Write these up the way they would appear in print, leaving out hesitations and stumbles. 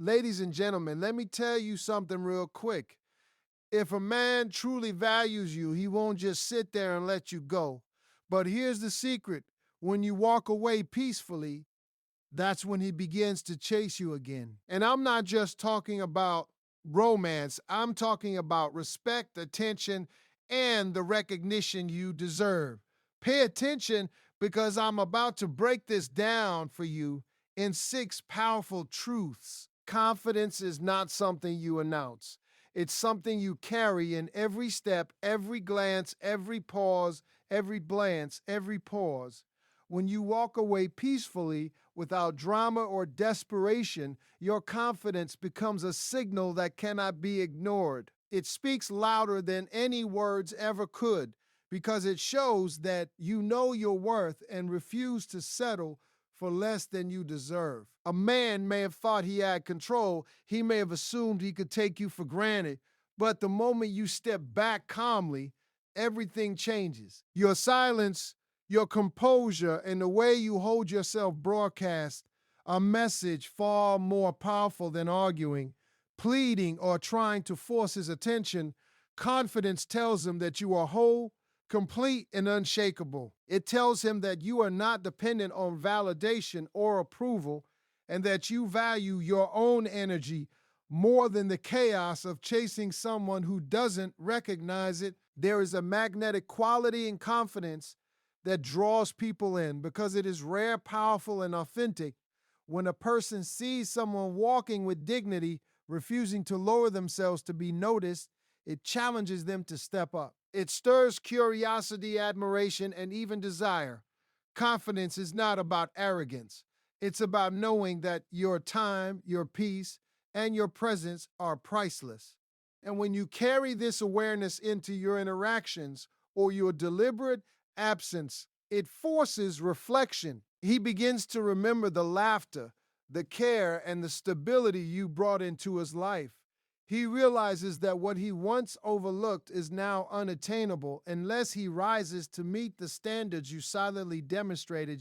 Ladies and gentlemen, let me tell you something real quick. If a man truly values you, he won't just sit there and let you go. But here's the secret: when you walk away peacefully, that's when he begins to chase you again. And I'm not just talking about romance, I'm talking about respect, attention, and the recognition you deserve. Pay attention because I'm about to break this down for you in six powerful truths. Confidence is not something you announce. It's something you carry in every step, every glance, every pause, every glance, every pause. When you walk away peacefully, without drama or desperation, your confidence becomes a signal that cannot be ignored. It speaks louder than any words ever could because it shows that you know your worth and refuse to settle for less than you deserve. A man may have thought he had control, he may have assumed he could take you for granted, but the moment you step back calmly, everything changes. Your silence, your composure, and the way you hold yourself broadcast a message far more powerful than arguing, pleading, or trying to force his attention. Confidence tells him that you are whole, complete, and unshakable. It tells him that you are not dependent on validation or approval, and that you value your own energy more than the chaos of chasing someone who doesn't recognize it. There is a magnetic quality in confidence that draws people in because it is rare, powerful, and authentic. When a person sees someone walking with dignity, refusing to lower themselves to be noticed, it challenges them to step up. It stirs curiosity, admiration, and even desire. Confidence is not about arrogance. It's about knowing that your time, your peace, and your presence are priceless. And when you carry this awareness into your interactions or your deliberate absence, it forces reflection. He begins to remember the laughter, the care, and the stability you brought into his life. He realizes that what he once overlooked is now unattainable unless he rises to meet the standards you silently demonstrated.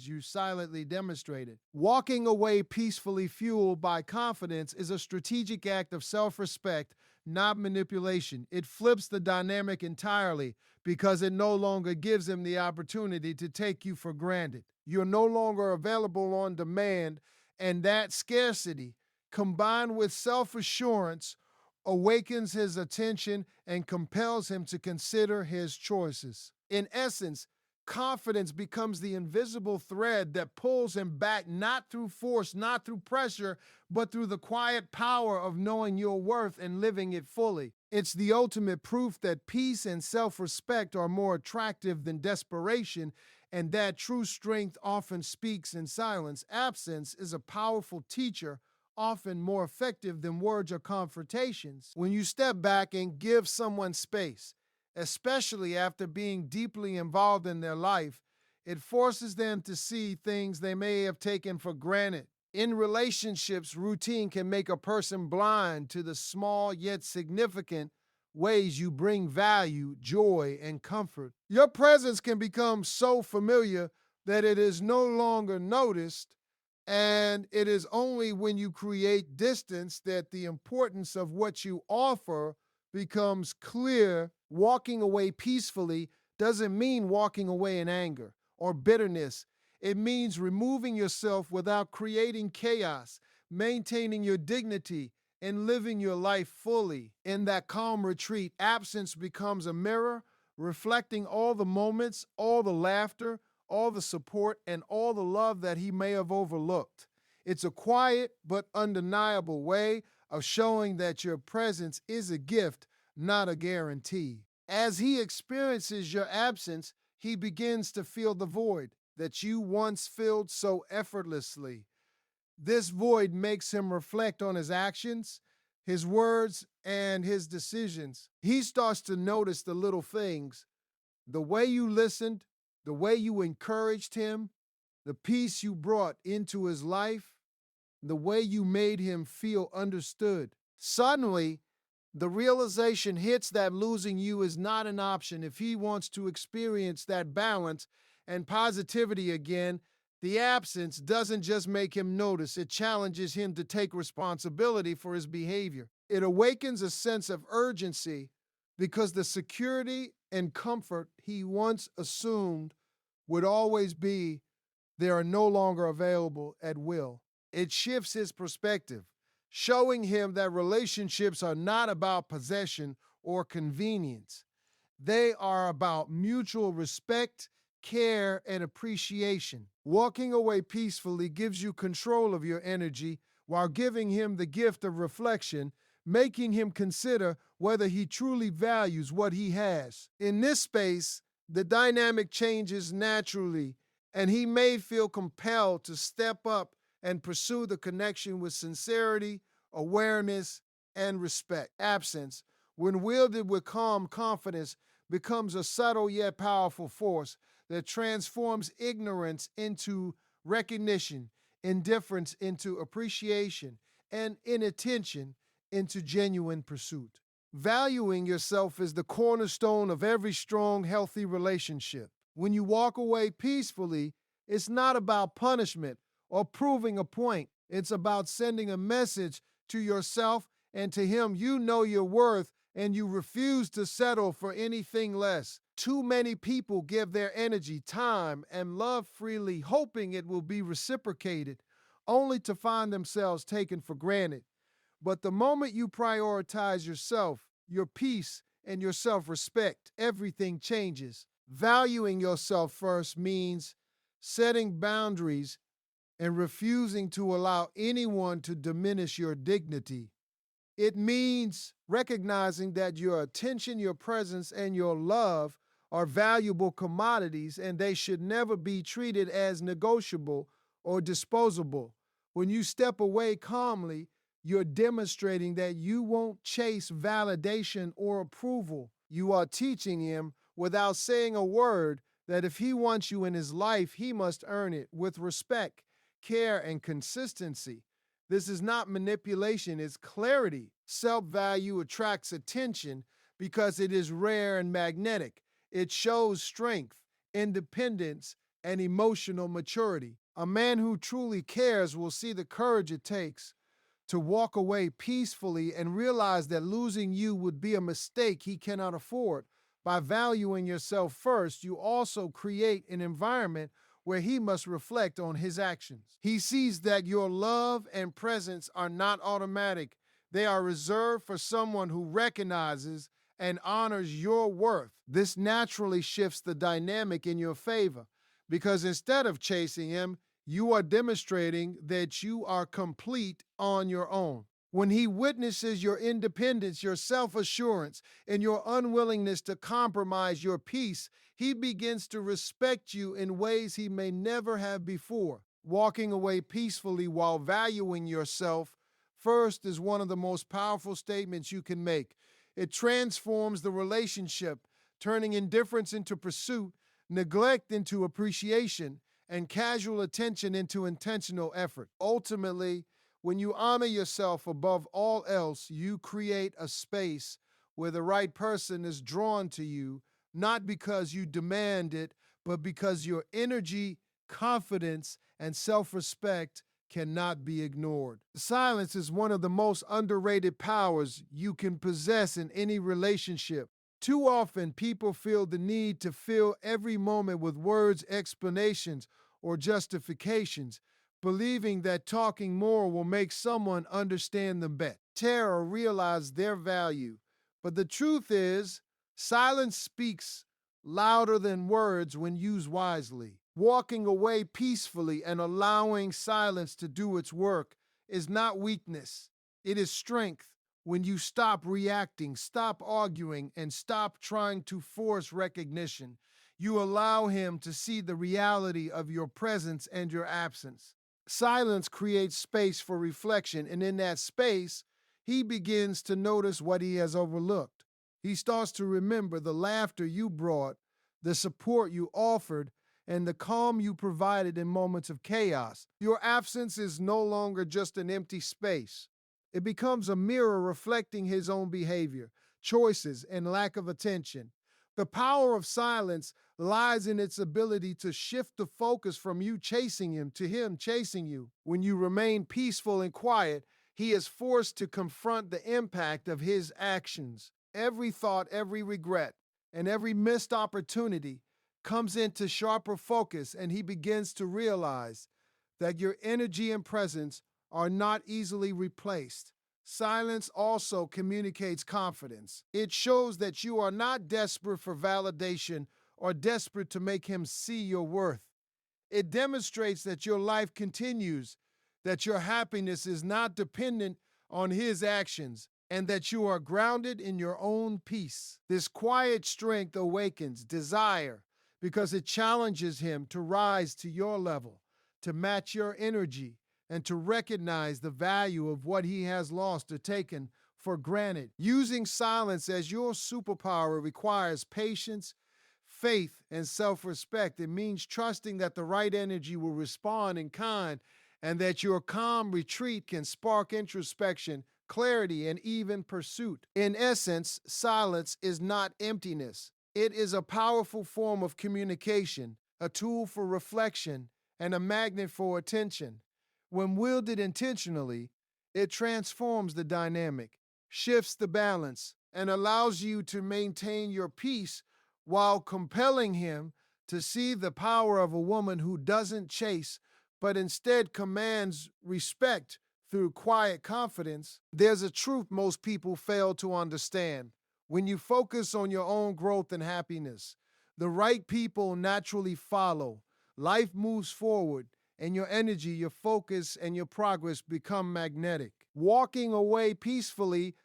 Walking away peacefully fueled by confidence is a strategic act of self-respect, not manipulation. It flips the dynamic entirely because it no longer gives him the opportunity to take you for granted. You're no longer available on demand, and that scarcity, combined with self-assurance, awakens his attention and compels him to consider his choices. In essence, confidence becomes the invisible thread that pulls him back, not through force, not through pressure, but through the quiet power of knowing your worth and living it fully. It's the ultimate proof that peace and self-respect are more attractive than desperation, and that true strength often speaks in silence. Absence is a powerful teacher, often more effective than words or confrontations. When you step back and give someone space, especially after being deeply involved in their life, it forces them to see things they may have taken for granted. In relationships, routine can make a person blind to the small yet significant ways you bring value, joy, and comfort. Your presence can become so familiar that it is no longer noticed, and it is only when you create distance that the importance of what you offer becomes clear. Walking away peacefully doesn't mean walking away in anger or bitterness. It means removing yourself without creating chaos, maintaining your dignity, and living your life fully. In that calm retreat, absence becomes a mirror, reflecting all the moments, all the laughter, all the support, and all the love that he may have overlooked. It's a quiet but undeniable way of showing that your presence is a gift, not a guarantee. As he experiences your absence, he begins to feel the void that you once filled so effortlessly. This void makes him reflect on his actions, his words, and his decisions. He starts to notice the little things: the way you listened, the way you encouraged him, the peace you brought into his life, the way you made him feel understood. Suddenly, the realization hits that losing you is not an option if he wants to experience that balance and positivity again. The absence doesn't just make him notice, it challenges him to take responsibility for his behavior. It awakens a sense of urgency because the security and comfort he once assumed would always be they are no longer available at will. It shifts his perspective, showing him that relationships are not about possession or convenience. They are about mutual respect, care, and appreciation. Walking away peacefully gives you control of your energy while giving him the gift of reflection, making him consider whether he truly values what he has. In this space, the dynamic changes naturally, and he may feel compelled to step up and pursue the connection with sincerity, awareness, and respect. Absence, when wielded with calm confidence, becomes a subtle yet powerful force that transforms ignorance into recognition, indifference into appreciation, and inattention into genuine pursuit. Valuing yourself is the cornerstone of every strong, healthy relationship. When you walk away peacefully, it's not about punishment or proving a point. It's about sending a message to yourself and to him you know your worth and you refuse to settle for anything less. Too many people give their energy, time, and love freely, hoping it will be reciprocated, only to find themselves taken for granted. But the moment you prioritize yourself, your peace, and your self respect, everything changes. Valuing yourself first means setting boundaries and refusing to allow anyone to diminish your dignity. It means recognizing that your attention, your presence, and your love are valuable commodities and they should never be treated as negotiable or disposable. When you step away calmly, you're demonstrating that you won't chase validation or approval. You are teaching him without saying a word that if he wants you in his life, he must earn it with respect, care, and consistency. This is not manipulation, it's clarity. Self value attracts attention because it is rare and magnetic. It shows strength, independence, and emotional maturity. A man who truly cares will see the courage it takes to walk away peacefully and realize that losing you would be a mistake he cannot afford. By valuing yourself first, you also create an environment where he must reflect on his actions. He sees that your love and presence are not automatic, they are reserved for someone who recognizes and honors your worth. This naturally shifts the dynamic in your favor because instead of chasing him, you are demonstrating that you are complete on your own. When he witnesses your independence, your self assurance, and your unwillingness to compromise your peace, he begins to respect you in ways he may never have before. Walking away peacefully while valuing yourself first is one of the most powerful statements you can make. It transforms the relationship, turning indifference into pursuit, neglect into appreciation, and casual attention into intentional effort. Ultimately, when you honor yourself above all else, you create a space where the right person is drawn to you, not because you demand it, but because your energy, confidence, and self respect cannot be ignored. Silence is one of the most underrated powers you can possess in any relationship. Too often, people feel the need to fill every moment with words, explanations, or justifications, believing that talking more will make someone understand them better, or realize their value. But the truth is, silence speaks louder than words when used wisely. Walking away peacefully and allowing silence to do its work is not weakness, it is strength. When you stop reacting, stop arguing, and stop trying to force recognition, you allow him to see the reality of your presence and your absence. Silence creates space for reflection, and in that space, he begins to notice what he has overlooked. He starts to remember the laughter you brought, the support you offered, and the calm you provided in moments of chaos. Your absence is no longer just an empty space. It becomes a mirror reflecting his own behavior, choices, and lack of attention. The power of silence lies in its ability to shift the focus from you chasing him to him chasing you. When you remain peaceful and quiet, he is forced to confront the impact of his actions. Every thought, every regret, and every missed opportunity comes into sharper focus, and he begins to realize that your energy and presence are not easily replaced. Silence also communicates confidence. It shows that you are not desperate for validation or desperate to make him see your worth. It demonstrates that your life continues, that your happiness is not dependent on his actions, and that you are grounded in your own peace. This quiet strength awakens desire because it challenges him to rise to your level, to match your energy, and to recognize the value of what he has lost or taken for granted. Using silence as your superpower requires patience, faith, and self respect. It means trusting that the right energy will respond in kind and that your calm retreat can spark introspection, clarity, and even pursuit. In essence, silence is not emptiness. It is a powerful form of communication, a tool for reflection, and a magnet for attention. When wielded intentionally, it transforms the dynamic, shifts the balance, and allows you to maintain your peace while compelling him to see the power of a woman who doesn't chase, but instead commands respect through quiet confidence. There's a truth most people fail to understand. When you focus on your own growth and happiness, the right people naturally follow. Life moves forward, and your energy, your focus, and your progress become magnetic. Walking away peacefully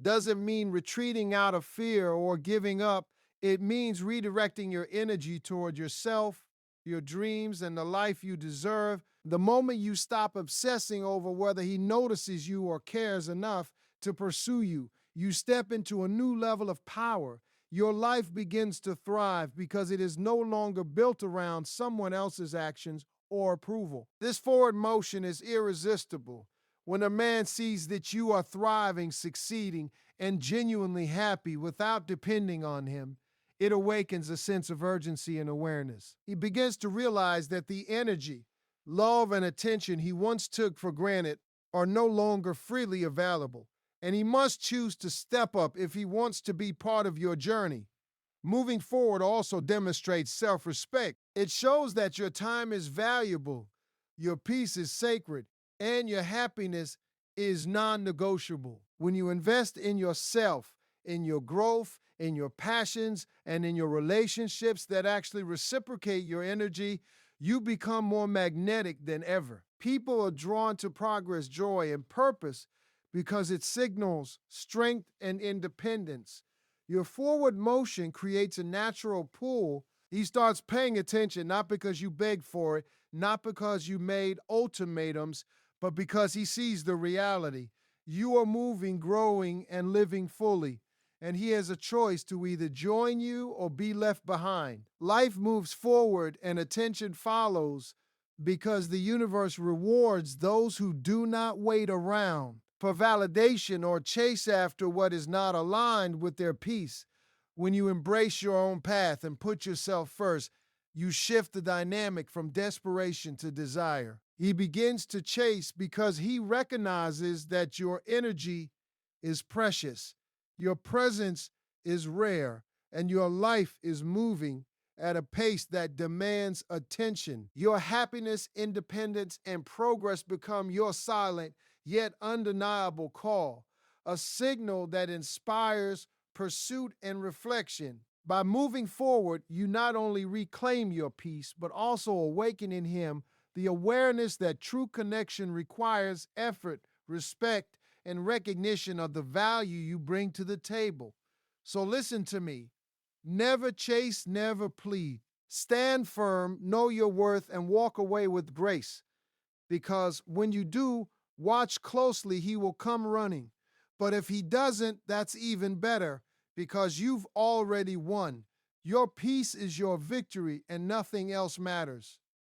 doesn't mean retreating out of fear or giving up. It means redirecting your energy toward yourself, your dreams, and the life you deserve. The moment you stop obsessing over whether he notices you or cares enough to pursue you, you step into a new level of power. Your life begins to thrive because it is no longer built around someone else's actions or approval. This forward motion is irresistible. When a man sees that you are thriving, succeeding, and genuinely happy without depending on him, it awakens a sense of urgency and awareness. He begins to realize that the energy, love, and attention he once took for granted are no longer freely available, and he must choose to step up if he wants to be part of your journey. Moving forward also demonstrates self respect. It shows that your time is valuable, your peace is sacred, and your happiness is non negotiable. When you invest in yourself, in your growth, in your passions, and in your relationships that actually reciprocate your energy, you become more magnetic than ever. People are drawn to progress, joy, and purpose because it signals strength and independence. Your forward motion creates a natural pull. He starts paying attention not because you begged for it, not because you made ultimatums, but because he sees the reality. You are moving, growing, and living fully, and he has a choice to either join you or be left behind. Life moves forward and attention follows because the universe rewards those who do not wait around for validation or chase after what is not aligned with their peace. When you embrace your own path and put yourself first, you shift the dynamic from desperation to desire. He begins to chase because he recognizes that your energy is precious, your presence is rare, and your life is moving at a pace that demands attention. Your happiness, independence, and progress become your silent yet undeniable call, a signal that inspires pursuit and reflection. By moving forward, you not only reclaim your peace, but also awaken in him the awareness that true connection requires effort, respect, and recognition of the value you bring to the table. So listen to me. Never chase, never plead. Stand firm, know your worth, and walk away with grace. Because when you do, watch closely, he will come running. But if he doesn't, that's even better because you've already won. Your peace is your victory and nothing else matters.